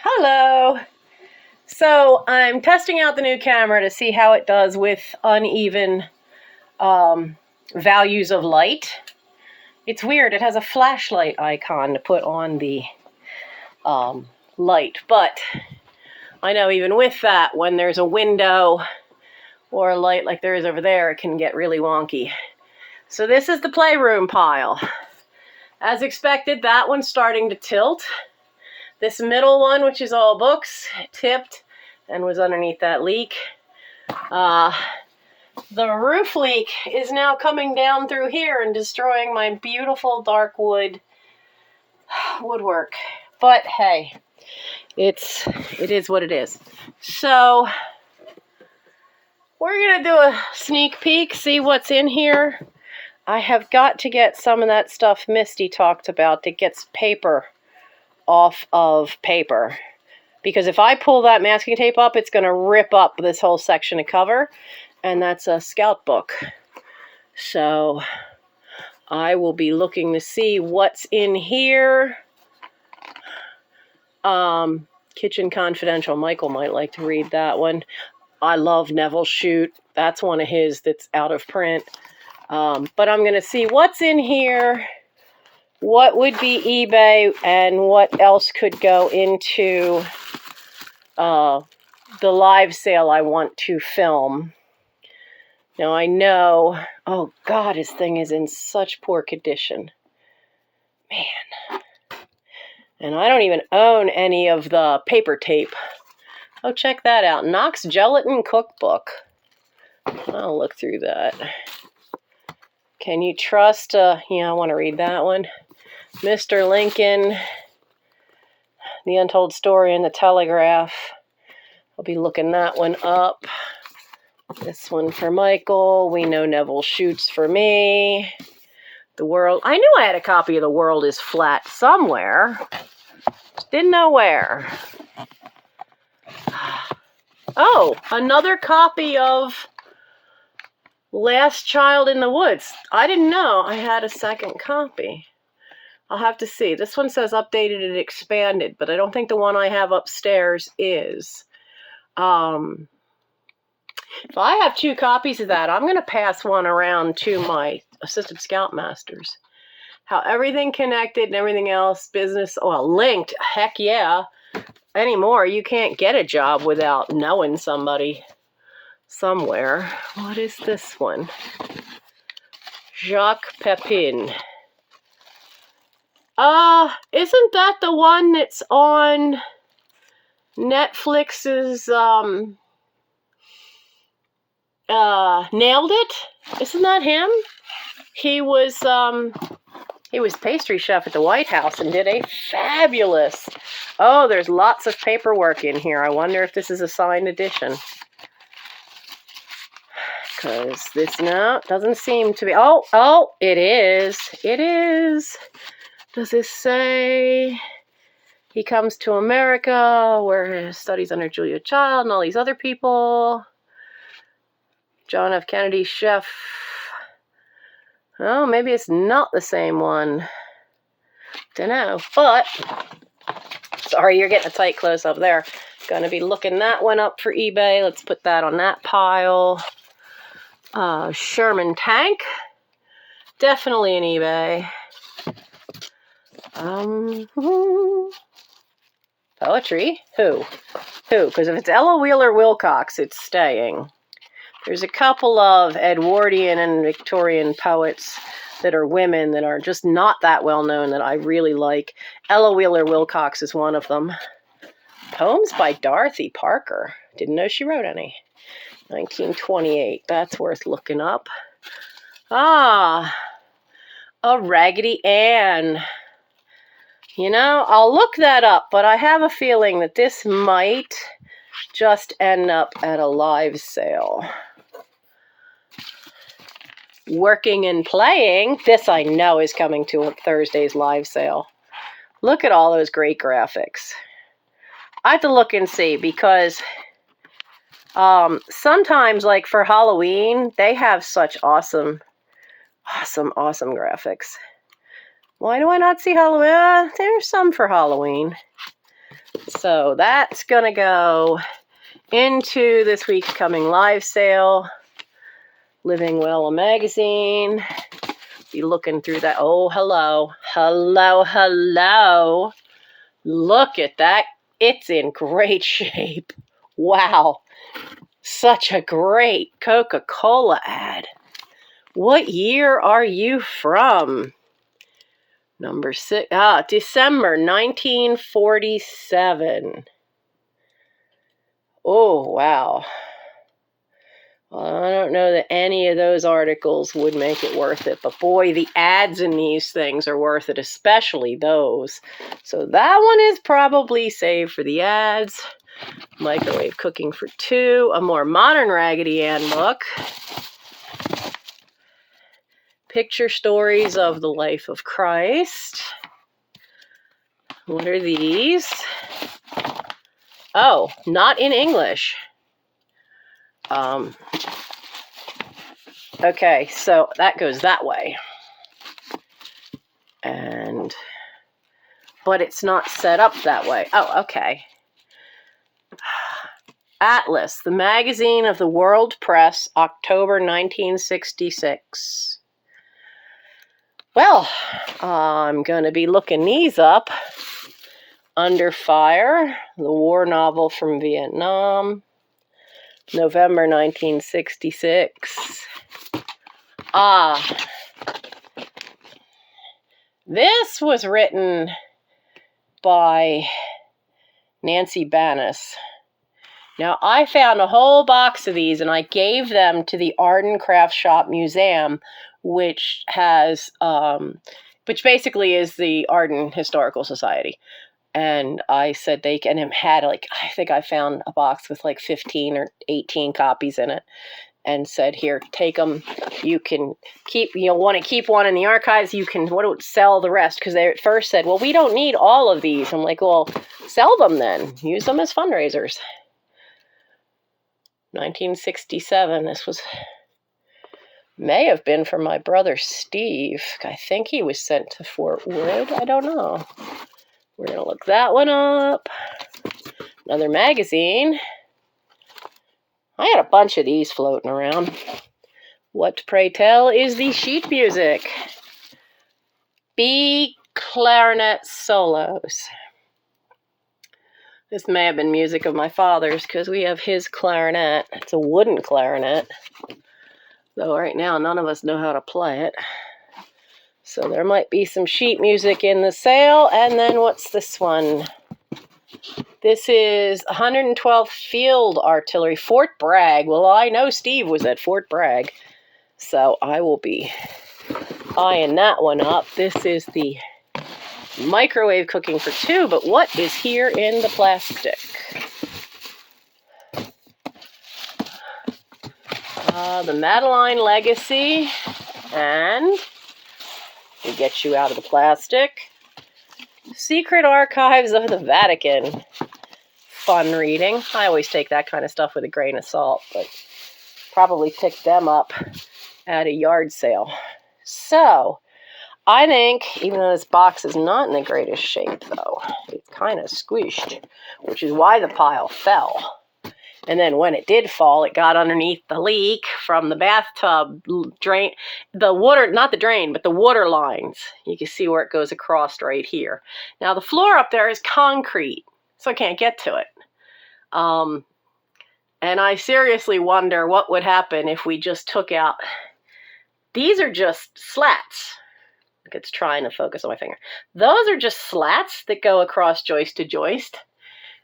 Hello. So I'm testing out the new camera to see how it does with uneven values of light. It's weird. It has a flashlight icon to put on the light, but I know even with that, when there's a window or a light like there is over there, it can get really wonky. So this is the playroom pile. As expected, that one's starting to tilt. This middle one, which is all books, tipped and was underneath that leak. The roof leak is now coming down through here and destroying my beautiful dark woodwork. But hey, it is what it is. So we're gonna do a sneak peek, see what's in here. I have got to get some of that stuff Misty talked about that gets paper off of paper. Because if I pull that masking tape up, it's going to rip up this whole section of cover. And that's a scout book. So I will be looking to see what's in here. Kitchen Confidential. Michael might like to read that one. I love Neville Shute. That's one of his that's out of print. But I'm going to see what's in here. What would be eBay and what else could go into the live sale I want to film. Now I know, oh God, his thing is in such poor condition. Man. And I don't even own any of the paper tape. Oh, check that out. Knox Gelatin Cookbook. I'll look through that. Can you trust, I want to read that one. Mr. Lincoln, The Untold Story in the Telegraph. I'll be looking that one up. This one for Michael. We know Neville Shoots for me. The World. I knew I had a copy of The World is Flat somewhere. Just didn't know where. Oh, another copy of Last Child in the Woods. I didn't know I had a second copy. I'll have to see. This one says updated and expanded, but I don't think the one I have upstairs is. If I have 2 copies of that, I'm going to pass one around to my assistant scoutmasters. How everything connected and everything else, business, linked, heck yeah. Anymore, you can't get a job without knowing somebody somewhere. What is this one? Jacques Pepin. Isn't that the one that's on Netflix's, Nailed It? Isn't that him? He was pastry chef at the White House and did a fabulous, there's lots of paperwork in here. I wonder if this is a signed edition. Because this, doesn't seem to be, it is. It is. Does this say he comes to America where he studies under Julia Child and all these other people? John F. Kennedy, chef. Oh, maybe it's not the same one. Dunno. But, sorry, you're getting a tight close-up there. Gonna be looking that one up for eBay. Let's put that on that pile. Sherman Tank. Definitely an eBay. Poetry? Who? Because if it's Ella Wheeler Wilcox, it's staying. There's a couple of Edwardian and Victorian poets that are women that are just not that well known that I really like. Ella Wheeler Wilcox is one of them. Poems by Dorothy Parker. Didn't know she wrote any. 1928. That's worth looking up. A Raggedy Ann. I'll look that up, but I have a feeling that this might just end up at a live sale. Working and Playing. This I know is coming to Thursday's live sale. Look at all those great graphics. I have to look and see because sometimes, like for Halloween, they have such awesome graphics. Why do I not see Halloween? There's some for Halloween. So that's going to go into this week's coming live sale. Living Well, a magazine. Be looking through that. Oh, hello. Hello, hello. Look at that. It's in great shape. Wow. Such a great Coca-Cola ad. What year are you from? Number 6. December 1947. Oh, wow. Well, I don't know that any of those articles would make it worth it, but boy, the ads in these things are worth it, especially those. So that one is probably saved for the ads. Microwave Cooking for Two, a more modern Raggedy Ann book. Picture Stories of the Life of Christ. What are these? Oh, not in English. Okay, so that goes that way. But it's not set up that way. Oh, okay. Atlas, the magazine of the World Press, October 1966. Well, I'm going to be looking these up. Under Fire, the war novel from Vietnam, November 1966. This was written by Nancy Banas. Now, I found a whole box of these, and I gave them to the Art and Craft Shop Museum, which has, which basically is the Arden Historical Society. And I said they can, and it had I think I found a box with 15 or 18 copies in it, and said, here, take them. You can keep, you'll want to keep one in the archives. You can sell the rest, because they at first said, well, we don't need all of these. I'm like, well, sell them then. Use them as fundraisers. 1967. This may have been for my brother Steve. I think he was sent to Fort Wood. I don't know. We're going to look that one up. Another magazine. I had a bunch of these floating around. What, pray tell, is the sheet music? B clarinet solos. This may have been music of my father's, because we have his clarinet. It's a wooden clarinet. Though right now none of us know how to play it. So there might be some sheet music in the sale. And then what's this one? This is 112th Field Artillery, Fort Bragg. Well, I know Steve was at Fort Bragg, so I will be eyeing that one up. This is the Microwave Cooking for Two, but what is here in the plastic? The Madeline Legacy, and we get you out of the plastic. Secret Archives of the Vatican. Fun reading. I always take that kind of stuff with a grain of salt, but probably picked them up at a yard sale. So, I think, even though this box is not in the greatest shape, though, it's kind of squished, which is why the pile fell. And then when it did fall, it got underneath the leak from the bathtub drain, the water, not the drain, but the water lines. You can see where it goes across right here. Now, the floor up there is concrete, so I can't get to it. And I seriously wonder what would happen if we just took out, these are just slats. It's trying to focus on my finger. Those are just slats that go across joist to joist.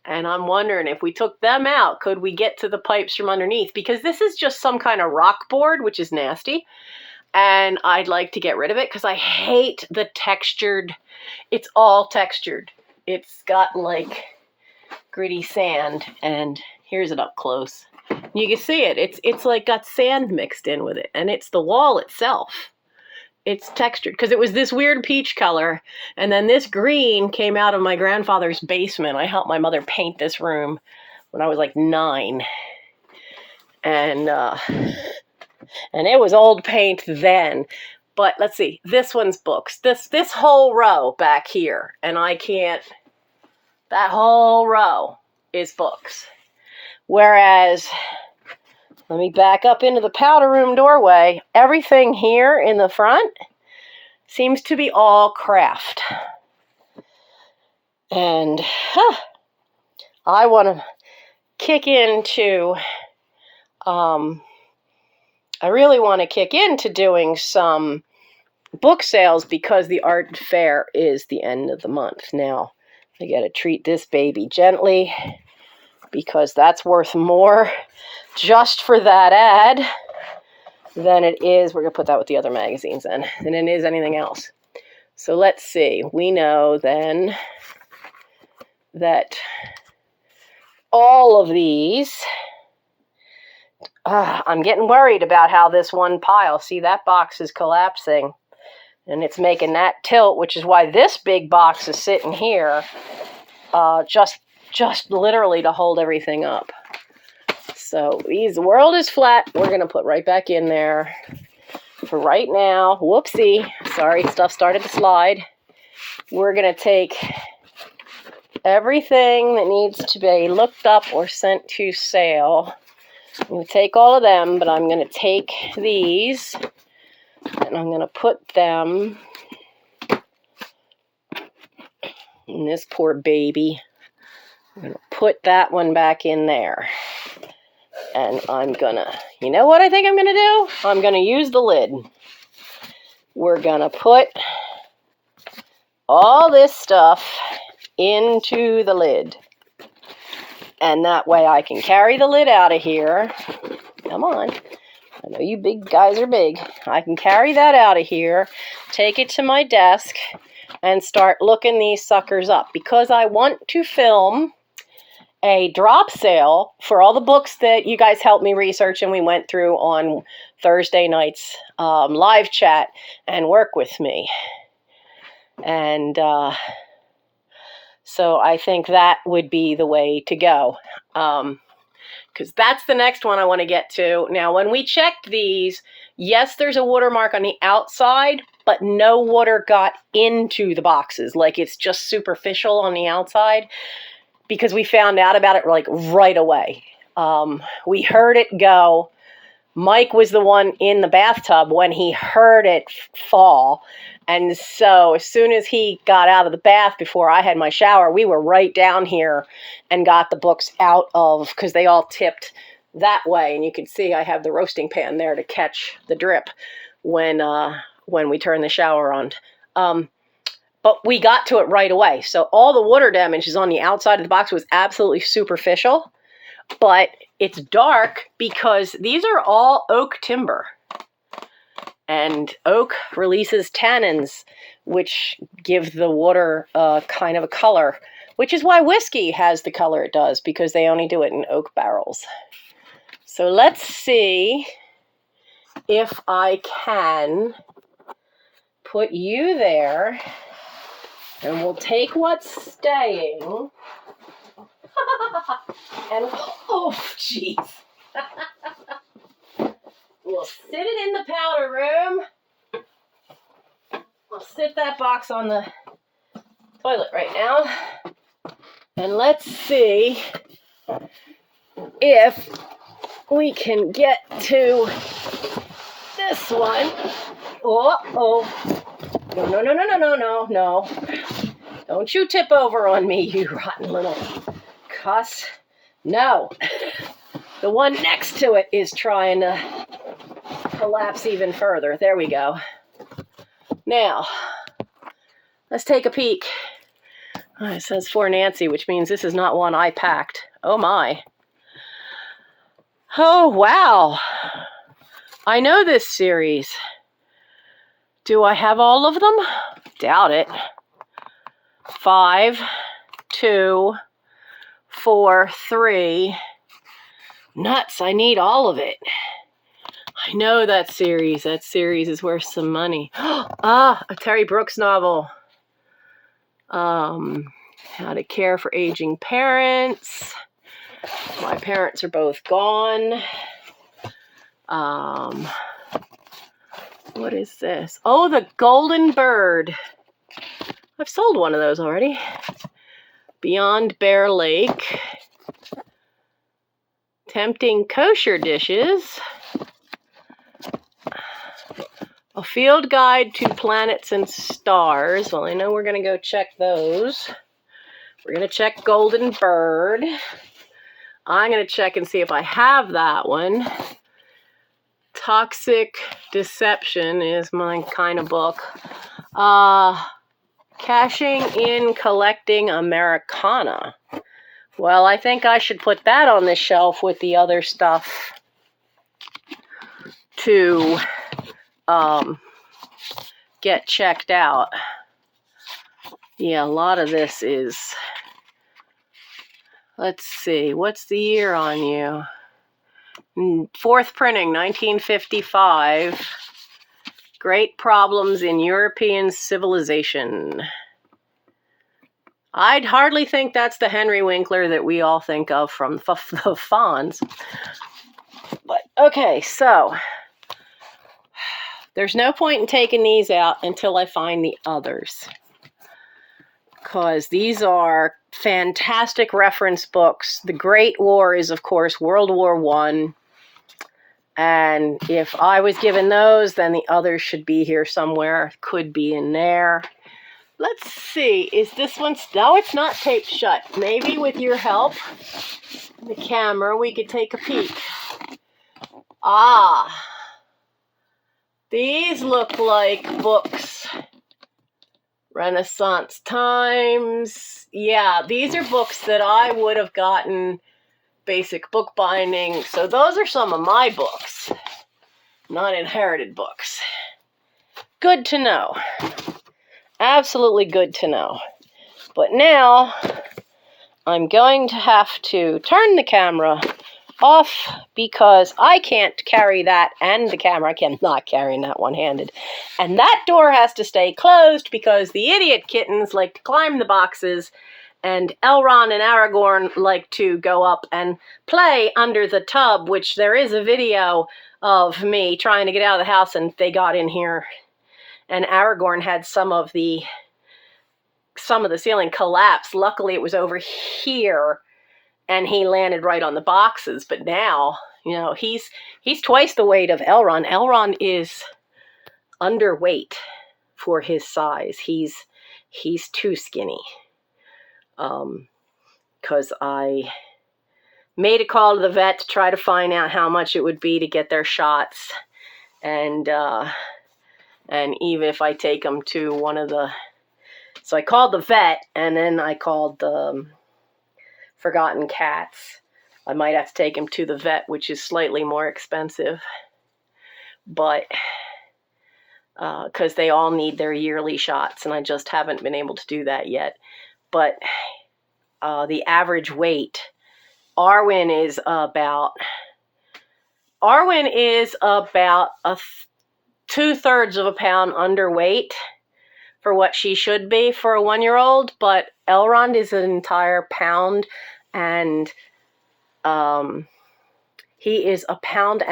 And I'm wondering if we took them out, could we get to the pipes from underneath? Because this is just some kind of rock board, which is nasty. And I'd like to get rid of it because I hate the textured, it's all textured. It's got gritty sand, and here's it up close. You can see it. It's got sand mixed in with it, and it's the wall itself. It's textured because it was this weird peach color, and then this green came out of my grandfather's basement. I helped my mother paint this room when I was 9, and it was old paint then. But let's see, this one's books. This whole row back here, and I can't That whole row is books. Whereas, let me back up into the powder room doorway. Everything here in the front seems to be all craft. And I want to kick into, I really want to kick into doing some book sales because the art fair is the end of the month. Now, I got to treat this baby gently because that's worth more just for that ad than it is, we're going to put that with the other magazines then, than it is anything else. So let's see. We know then that all of these, I'm getting worried about how this one pile, see that box is collapsing and it's making that tilt, which is why this big box is sitting here, just literally to hold everything up. So the world is flat. We're going to put right back in there for right now. Whoopsie. Sorry, stuff started to slide. We're going to take everything that needs to be looked up or sent to sale. I'm going to take all of them, but I'm going to take these and I'm going to put them in this poor baby. I'm going to put that one back in there. And I'm going to, you know what I think I'm going to do? I'm going to use the lid. We're going to put all this stuff into the lid. And that way I can carry the lid out of here. Come on. I know you big guys are big. I can carry that out of here, take it to my desk, and start looking these suckers up. Because I want to film a drop sale for all the books that you guys helped me research and we went through on Thursday night's live chat and work with me. And so I think that would be the way to go. Because that's the next one I want to get to. Now, when we checked these, yes, there's a watermark on the outside, but no water got into the boxes. Like, it's just superficial on the outside. Because we found out about it like right away. We heard it go. Mike was the one in the bathtub when he heard it fall. And so as soon as he got out of the bath before I had my shower, we were right down here and got the books out of, because they all tipped that way. And you can see I have the roasting pan there to catch the drip when we turn the shower on. But we got to it right away. So all the water damage is on the outside of the box. Was absolutely superficial. But it's dark because these are all oak timber. And oak releases tannins, which give the water kind of a color. Which is why whiskey has the color it does, because they only do it in oak barrels. So let's see if I can put you there. And we'll take what's staying. And, oh, jeez. We'll sit it in the powder room. We'll sit that box on the toilet right now. And let's see if we can get to this one. Oh. No. Don't you tip over on me, you rotten little cuss. No. The one next to it is trying to collapse even further. There we go. Now, let's take a peek. It says for Nancy, which means this is not one I packed. Oh my. Oh, wow. I know this series. Do I have all of them? Doubt it. 5, 2, 4, 3. Nuts, I need all of it. I know that series. That series is worth some money. A Terry Brooks novel. How to Care for Aging Parents. My parents are both gone. What is this? Oh, The Golden Bird. I've sold one of those already. Beyond Bear Lake. Tempting Kosher Dishes. A Field Guide to Planets and Stars. Well, I know we're going to go check those. We're going to check Golden Bird. I'm going to check and see if I have that one. Toxic Deception is my kind of book. Cashing in Collecting Americana. Well, I think I should put that on the shelf with the other stuff to get checked out. Yeah, a lot of this is, let's see, what's the year on you? Fourth printing, 1955. Great Problems in European Civilization. I'd hardly think that's the Henry Winkler that we all think of from the Fonz. But, okay, so there's no point in taking these out until I find the others. Because these are fantastic reference books. The Great War is, of course, World War I. And if I was given those, then the others should be here somewhere. Could be in there. Let's see. Is this one... No, it's not taped shut. Maybe with your help, the camera, we could take a peek. Ah. These look like books. Renaissance Times. Yeah, these are books that I would have gotten basic bookbinding. So those are some of my books, not inherited books. Good to know. Absolutely good to know. But now I'm going to have to turn the camera off because I can't carry that and the camera. I cannot carry that one-handed. And that door has to stay closed because the idiot kittens like to climb the boxes and Elrond and Aragorn like to go up and play under the tub, which there is a video of me trying to get out of the house and they got in here. And Aragorn had some of the ceiling collapse. Luckily it was over here. And he landed right on the boxes. But now, you know, he's twice the weight of Elrond. Elrond is underweight for his size. He's too skinny. Because I made a call to the vet to try to find out how much it would be to get their shots. And even if I take them to one of the... So I called the vet, and then I called the... Forgotten Cats. I might have to take him to the vet, which is slightly more expensive. But, because they all need their yearly shots, and I just haven't been able to do that yet. But the average weight, Arwen is about 2/3 of a pound underweight for what she should be for a 1-year-old, but Elrond is an entire pound, and he is 1.25 pounds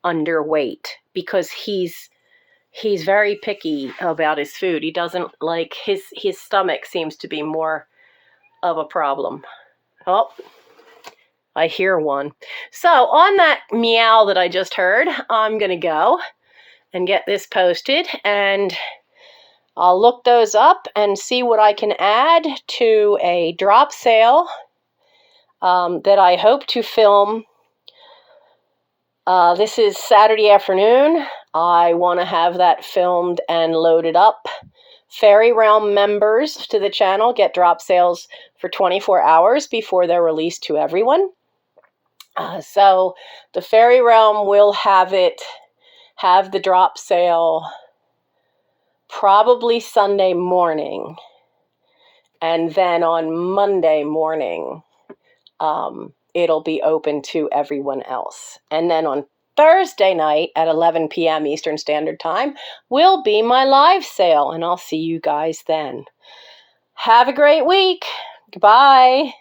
underweight because he's very picky about his food. He doesn't like his stomach seems to be more of a problem. Oh, I hear one. So on that meow that I just heard, I'm gonna go and get this posted, and I'll look those up and see what I can add to a drop sale that I hope to film. This is Saturday afternoon. I want to have that filmed and loaded up. Fairy Realm members to the channel get drop sales for 24 hours before they're released to everyone. So the Fairy Realm will have the drop sale probably Sunday morning, and then on Monday morning it'll be open to everyone else, and then on Thursday night at 11 p.m. Eastern Standard Time will be my live sale, and I'll see you guys then. Have a great week. Goodbye.